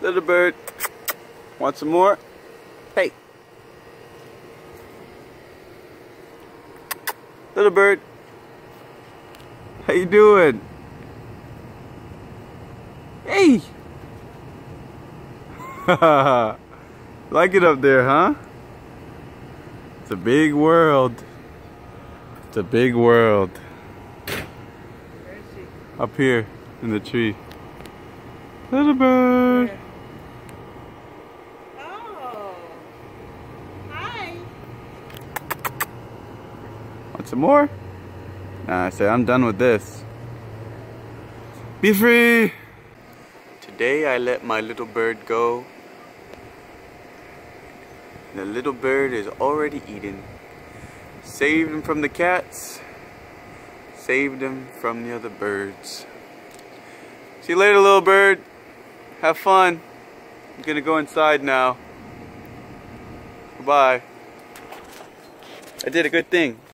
Little bird. Want some more? Hey. Little bird. How you doing? Hey. Like it up there, huh? It's a big world. It's a big world. Where is she? Up here in the tree. Little bird. Where? Oh. Hi. Want some more? Nah, I said I'm done with this. Be free! Today I let my little bird go. The little bird is already eaten. Saved him from the cats. Saved him from the other birds. See you later, little bird. Have fun. I'm gonna go inside now. Goodbye. I did a good thing.